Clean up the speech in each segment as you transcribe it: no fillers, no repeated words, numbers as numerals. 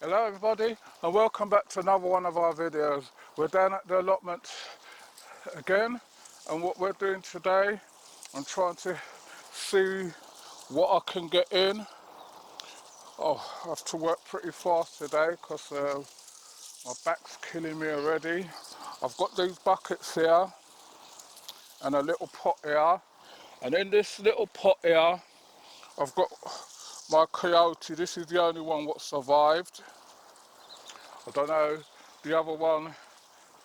Hello everybody and welcome back to another one of our videos. We're down at the allotment again, and what we're doing today, I'm trying to see what I can get in. Oh, I have to work pretty fast today because my back's killing me already. I've got these buckets here and a little pot here, and in this little pot here I've got my chayote. This is the only one what survived. I don't know, the other one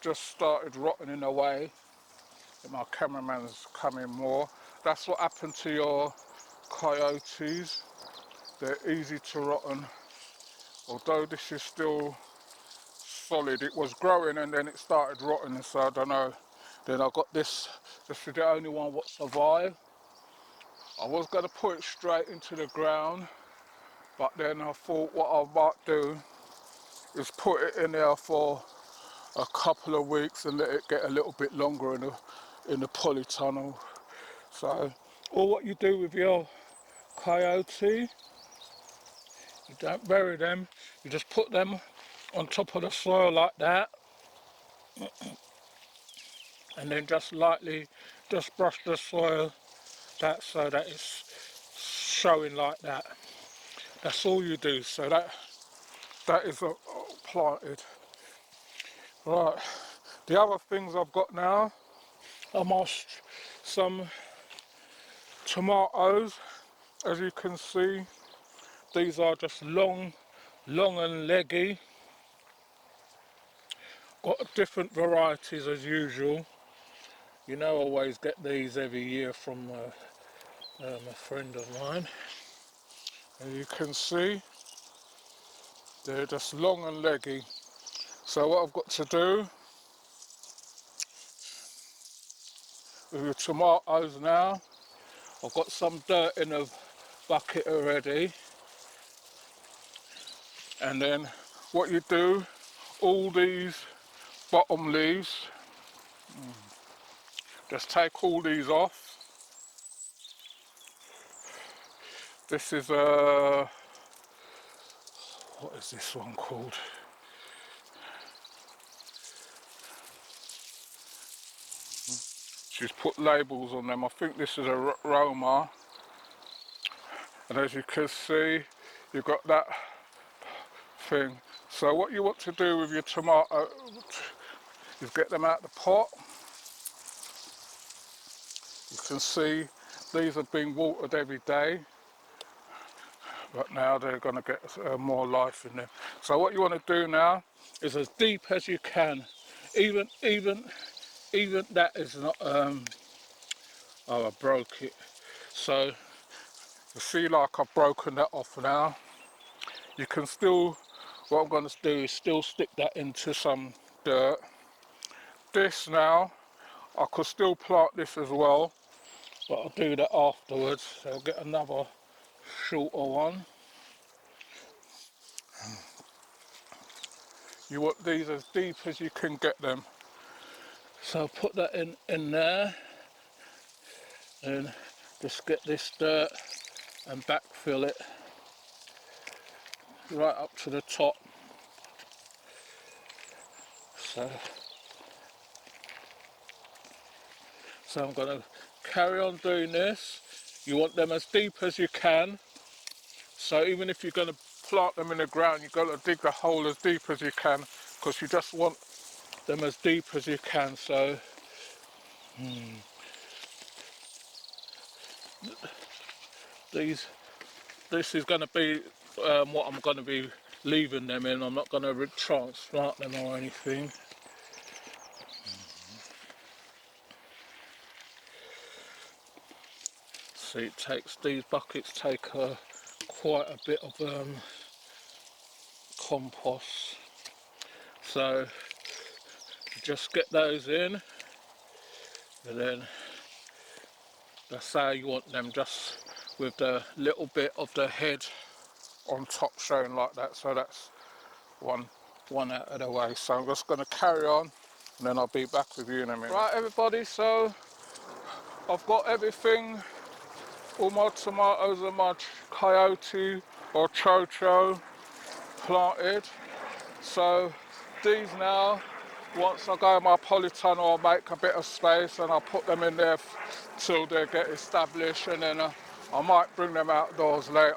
just started rotting away. My cameraman's coming more. That's what happened to your chayotes. They're easy to rotten. Although this is still solid, it was growing and then it started rotting, so I don't know. Then I got this is the only one what survived. I was going to put it straight into the ground, but then I thought what I might do is put it in there for a couple of weeks and let it get a little bit longer in the polytunnel. So, all what you do with your chayote, you don't bury them, you just put them on top of the soil like that, and then just lightly just brush the soil so that it's showing like that. That's all you do, so that is planted. Right, the other things I've got now are some tomatoes. As you can see, these are just long and leggy. Got different varieties as usual. You know, I always get these every year from a friend of mine. And you can see they're just long and leggy. So what I've got to do with the tomatoes now, I've got some dirt in a bucket already. And then what you do, all these bottom leaves, just take all these off. This is what is this one called? She's put labels on them. I think this is a Roma. And as you can see, you've got that thing. So what you want to do with your tomato is get them out the pot. You can see these have been watered every day, but now they're going to get more life in them. So what you want to do now is as deep as you can. Even that is not. Oh, I broke it. So you see, like I've broken that off now. You can still. What I'm going to do is still stick that into some dirt. This now, I could still plant this as well, but I'll do that afterwards. So I'll get another shorter one. You want these as deep as you can get them. So I'll put that in there and just get this dirt and backfill it right up to the top. So I'm going to carry on doing this. You want them as deep as you can. So even if you're going to plant them in the ground, you've got to dig the hole as deep as you can, because you just want them as deep as you can. So this is going to be what I'm going to be leaving them in. I'm not going to transplant them or anything. See, these buckets take quite a bit of compost. So just get those in, and then that's how you want them, just with the little bit of the head on top showing like that. So that's one out of the way. So I'm just going to carry on and then I'll be back with you in a minute. Right everybody, so I've got everything, all my tomatoes and my chayote or chocho planted. So these now, once I go in my polytunnel, I'll make a bit of space and I'll put them in there till they get established, and then I might bring them outdoors later.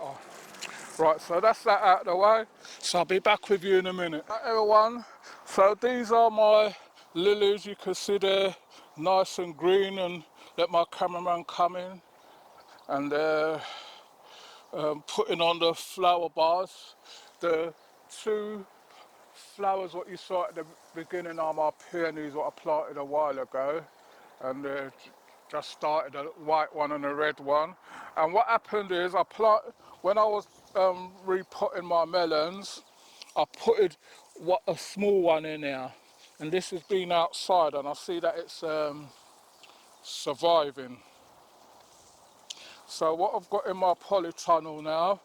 Right, so that's that out of the way. So I'll be back with you in a minute. Right, everyone, so these are my lilies. You can see they're nice and green, and let my cameraman come in, and they're putting on the flower bars. The two flowers what you saw at the beginning are my peonies what I planted a while ago, and just started a white one and a red one. And what happened is when I was repotting my melons, I put a small one in there, and this has been outside, and I see that it's surviving. So what I've got in my polytunnel now,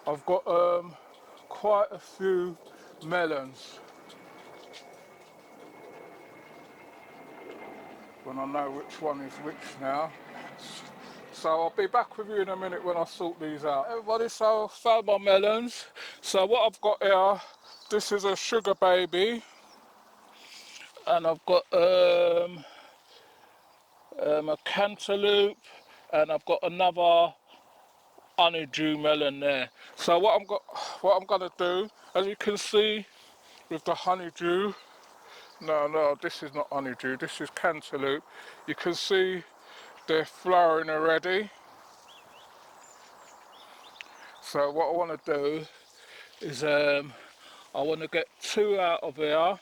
I've got quite a few melons. When I know which one is which now. So I'll be back with you in a minute when I sort these out. Everybody, so I found my melons. So what I've got here, this is a sugar baby, and I've got a cantaloupe, and I've got another honeydew melon there. So what I'm gonna do, as you can see with the honeydew, no, this is not honeydew, this is cantaloupe. You can see they're flowering already. So what I want to do is I want to get two out of here.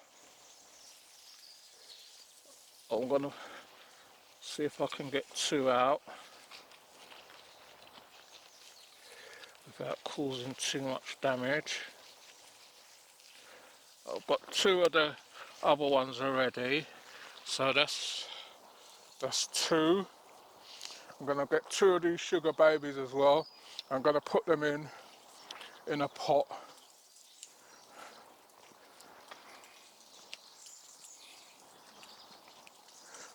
I'm going to see if I can get two out without causing too much damage. I've got two of the other ones already, so that's two. I'm going to get two of these sugar babies as well. I'm going to put them in a pot.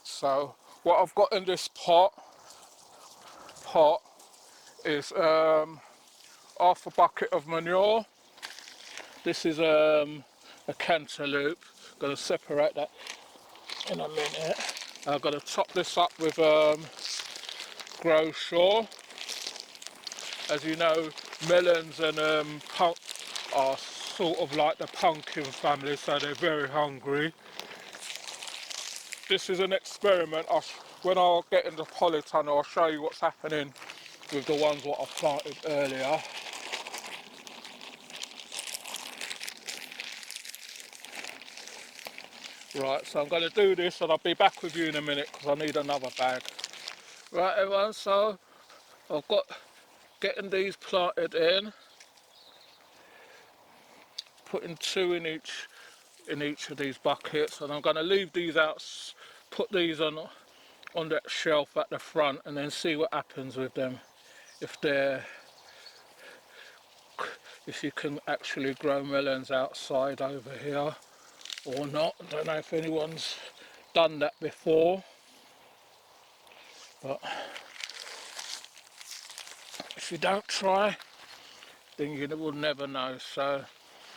So what I've got in this pot is half a bucket of manure. This is a cantaloupe. Going to separate that in a minute. I've got to top this up with grow shaw. As you know, melons and punk are sort of like the pumpkin family, so they're very hungry. This is an experiment. When I get in the polytunnel, I'll show you what's happening with the ones what I planted earlier. Right, so I'm going to do this and I'll be back with you in a minute because I need another bag. Right everyone, so I've got getting these planted in, putting two in each of these buckets, and I'm going to leave these out, put these on that shelf at the front, and then see what happens with them. If you can actually grow melons outside over here or not. I don't know if anyone's done that before, but if you don't try, then you will never know. So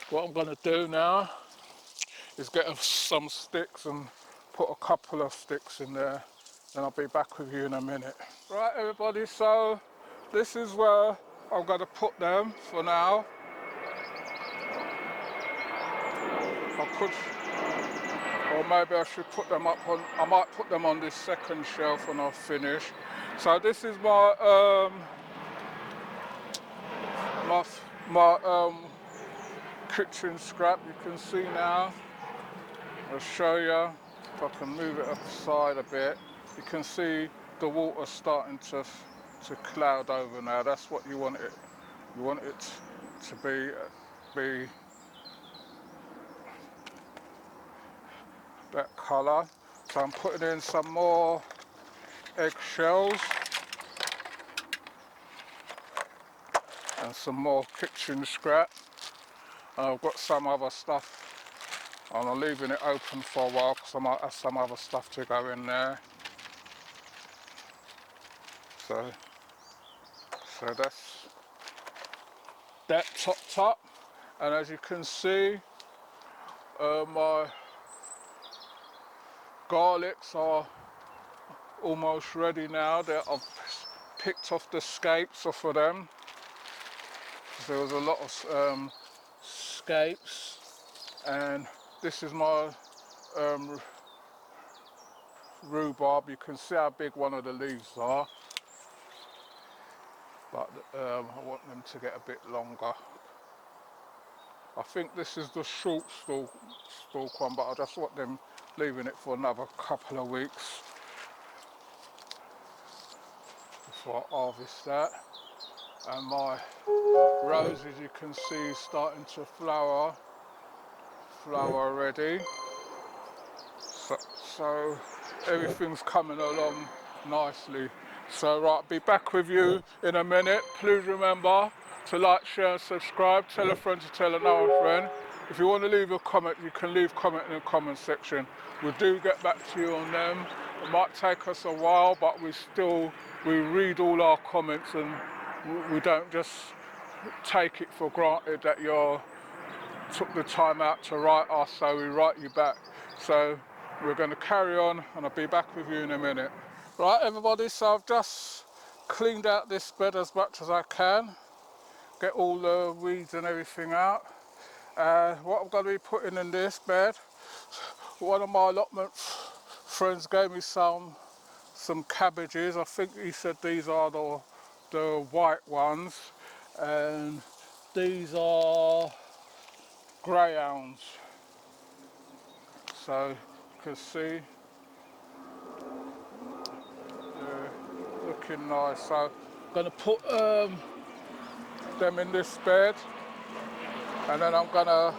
what I'm going to do now is get some sticks and put a couple of sticks in there, and I'll be back with you in a minute. Right everybody, so this is where I'm going to put them for now. I could, or maybe I should put them up on, I might put them on this second shelf when I finish. So this is my kitchen scrap. You can see now, I'll show you if I can move it aside a bit. You can see the water starting to cloud over now. That's what you want it. You want it to be that colour. So I'm putting in some more eggshells and some more kitchen scrap. And I've got some other stuff, and I'm leaving it open for a while because I might have some other stuff to go in there. So that's that topped up. And as you can see, my garlics are almost ready now. I've picked off the scapes off of them. There was a lot of scapes, and this is my rhubarb. You can see how big one of the leaves are, but I want them to get a bit longer. I think this is the short stalk one, but I just want them leaving it for another couple of weeks before I harvest that. And my roses, you can see, starting to flower already. So everything's coming along nicely. So right, I'll be back with you in a minute. Please remember to like, share and subscribe. Tell a friend to tell another friend. If you want to leave a comment, you can leave a comment in the comment section. We do get back to you on them. It might take us a while, but we read all our comments, and we don't just take it for granted that you took the time out to write us, so we write you back. So we're going to carry on, and I'll be back with you in a minute. Right, everybody, so I've just cleaned out this bed as much as I can, get all the weeds and everything out. What I'm going to be putting in this bed, one of my allotment friends gave me some cabbages. I think he said these are the white ones, and these are greyhounds. So you can see they're looking nice. So I'm going to put them in this bed, and then I'm going to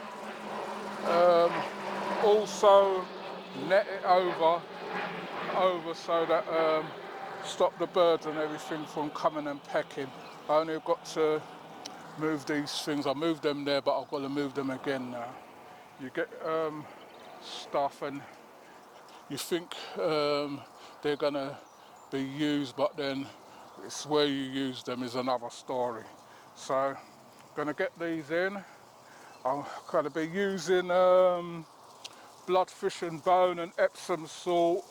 also net it over so that stop the birds and everything from coming and pecking. I only got to move these things. I moved them there, but I've got to move them again now. You get stuff and you think they're gonna be used, but then it's where you use them is another story. So I'm gonna get these in. I'm gonna be using bloodfish and bone and epsom salt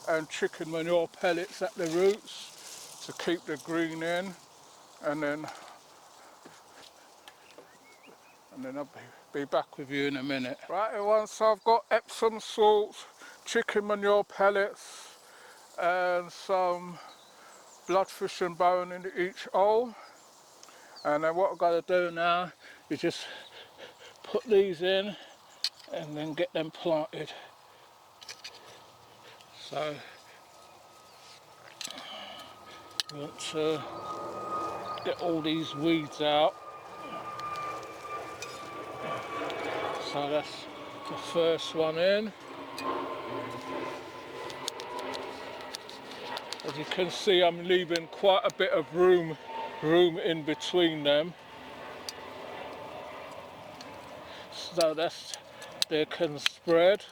and chicken manure pellets at the roots to keep the green in, and then I'll be back with you in a minute. Right, everyone, so I've got epsom salt, chicken manure pellets, and some bloodfish and bone in each hole. And then what I've got to do now is just put these in and then get them planted. So we want to get all these weeds out. So that's the first one in. As you can see, I'm leaving quite a bit of room in between them, so they can spread.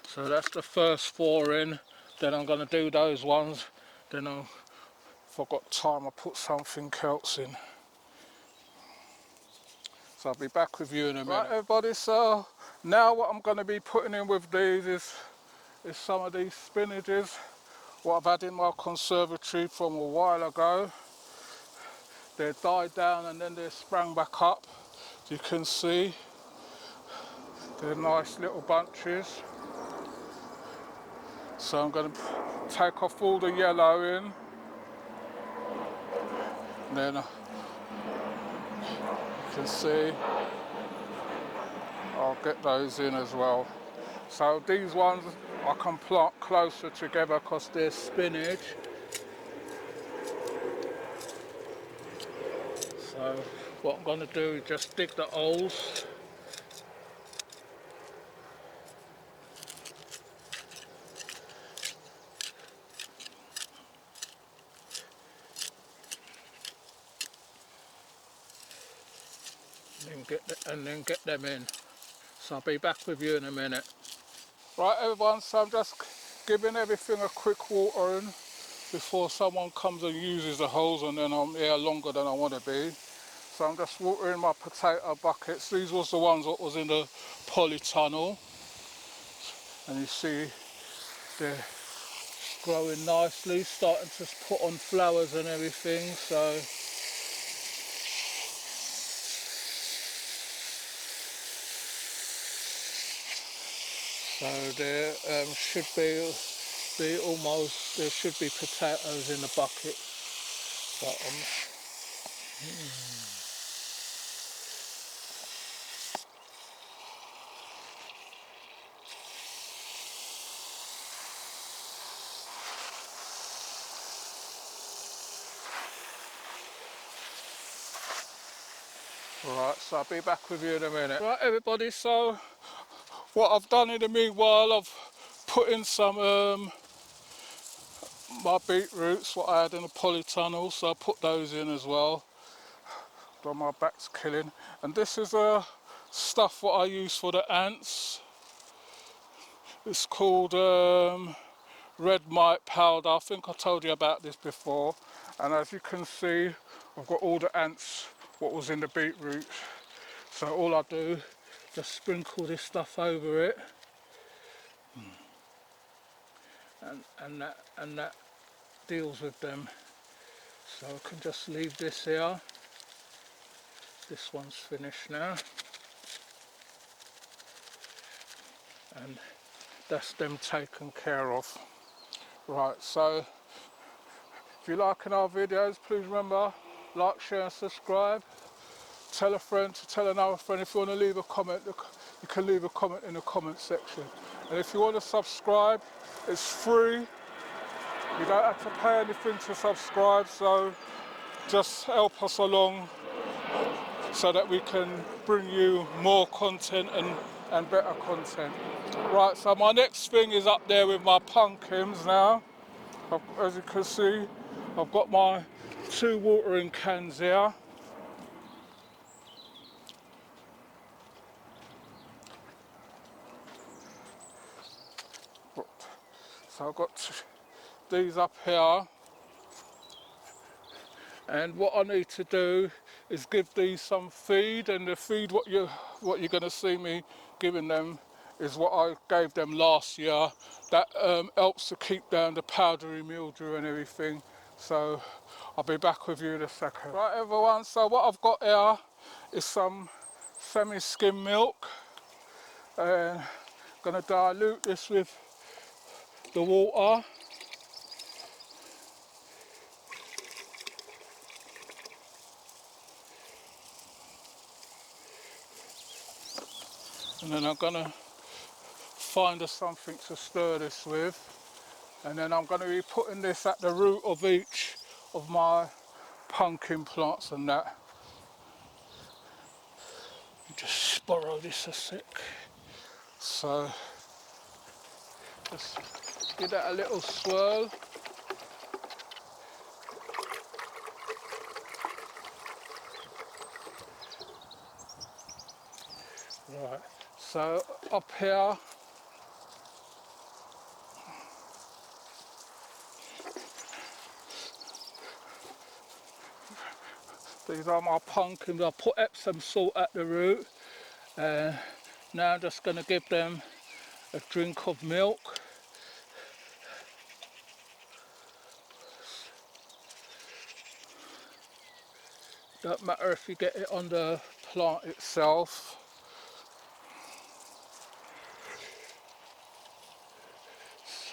So that's the first 4 in. Then I'm going to do those ones. Then if I've got time, I'll put something else in. So I'll be back with you in a minute. Right, everybody, so now what I'm going to be putting in with these is some of these spinaches, what I've had in my conservatory from a while ago. They died down and then they sprang back up. As you can see, they're nice little bunches. So I'm going to take off all the yellow in, and then you can see I'll get those in as well. So these ones I can plant closer together because they're spinach. So what I'm going to do is just dig the holes. and then get them in. So I'll be back with you in a minute. Right everyone, so I'm just giving everything a quick watering before someone comes and uses the hose, and then I'm here longer than I want to be. So I'm just watering my potato buckets. These was the ones that was in the polytunnel, and you see they're growing nicely, starting to put on flowers and everything. So there should be almost, there should be potatoes in the bucket. But right, so I'll be back with you in a minute. Right everybody, so what I've done in the meanwhile, I've put in some my beetroots, what I had in the polytunnel, so I put those in as well. Got my back's killing. And this is stuff what I use for the ants. It's called red mite powder. I think I told you about this before. And as you can see, I've got all the ants what was in the beetroot. So all I do, just sprinkle this stuff over it, and that deals with them. So I can just leave this here. This one's finished now, and that's them taken care of. Right, so if you're liking our videos, please remember, like, share and subscribe. Tell a friend to tell another friend. If you want to leave a comment, you can leave a comment in the comment section. And if you want to subscribe, it's free. You don't have to pay anything to subscribe, so just help us along so that we can bring you more content and better content. Right, so my next thing is up there with my pumpkins now. As you can see, I've got my 2 watering cans here. So I've got these up here, and what I need to do is give these some feed, and the feed what you're going to see me giving them is what I gave them last year. That helps to keep down the powdery mildew and everything. So I'll be back with you in a second. Right everyone, so what I've got here is some semi-skim milk, and I'm going to dilute this with the water. And then I'm going to find us something to stir this with. And then I'm going to be putting this at the root of each of my pumpkin plants and that. Just borrow this a sec. So just give that a little swirl. Right, so up here, these are my pumpkins. I put epsom salt at the root. Now I'm just going to give them a drink of milk. Don't matter if you get it on the plant itself.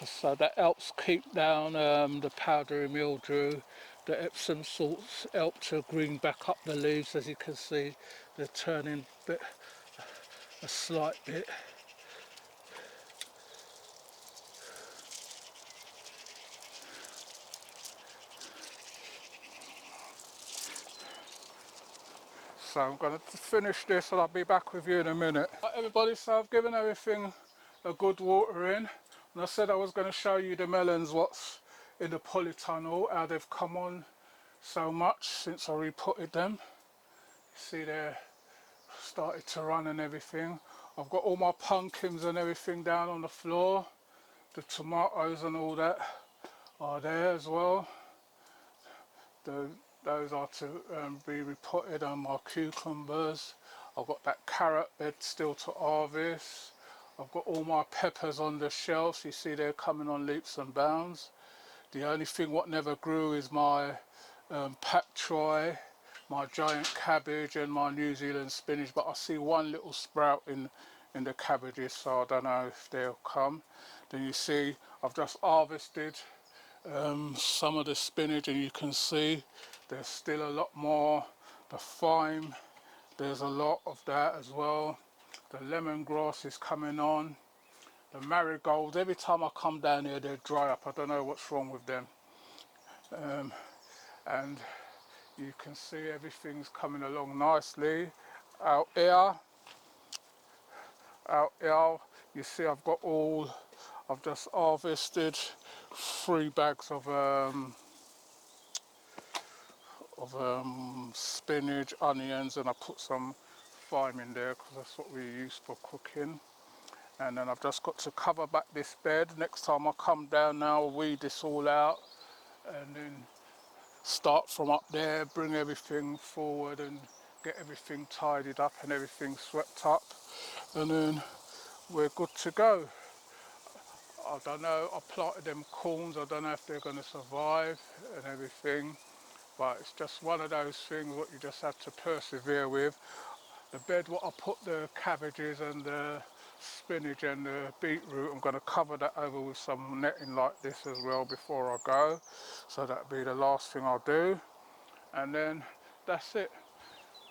So that helps keep down the powdery mildew. The epsom salts help to green back up the leaves. As you can see, they're turning a slight bit. So I'm going to finish this and I'll be back with you in a minute. Right, everybody, so I've given everything a good watering, and I said I was going to show you the melons what's in the polytunnel, how they've come on so much since I repotted them. You see they're started to run and everything. I've got all my pumpkins and everything down on the floor. The tomatoes and all that are there as well. Those are to be repotted, on my cucumbers. I've got that carrot bed still to harvest. I've got all my peppers on the shelves. You see they're coming on leaps and bounds. The only thing what never grew is my pak choy, my giant cabbage and my New Zealand spinach, but I see one little sprout in the cabbages, so I don't know if they'll come. Then you see I've just harvested some of the spinach, and you can see there's still a lot more. The thyme, there's a lot of that as well. The lemongrass is coming on. The marigolds, every time I come down here they dry up. I don't know what's wrong with them. And you can see everything's coming along nicely. Out here, you see I've just harvested 3 bags of spinach, onions, and I put some thyme in there because that's what we use for cooking. And then I've just got to cover back this bed. Next time I come down now, I'll weed this all out and then start from up there, bring everything forward and get everything tidied up and everything swept up, and then we're good to go. I don't know, I planted them corns, I don't know if they're going to survive and everything, but it's just one of those things what you just have to persevere with. The bed what I put the cabbages and the spinach and the beetroot, I'm going to cover that over with some netting like this as well before I go, so that'll be the last thing I'll do, and then that's it.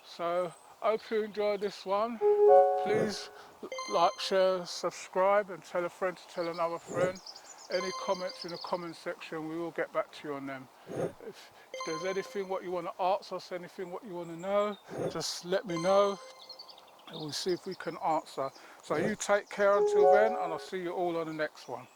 So hope you enjoyed this one. Please like, share, subscribe, and tell a friend to tell another friend. Any comments in the comment section, we will get back to you on them. If there's anything what you want to ask us, anything what you want to know, just let me know and we'll see if we can answer. So you take care until then, and I'll see you all on the next one.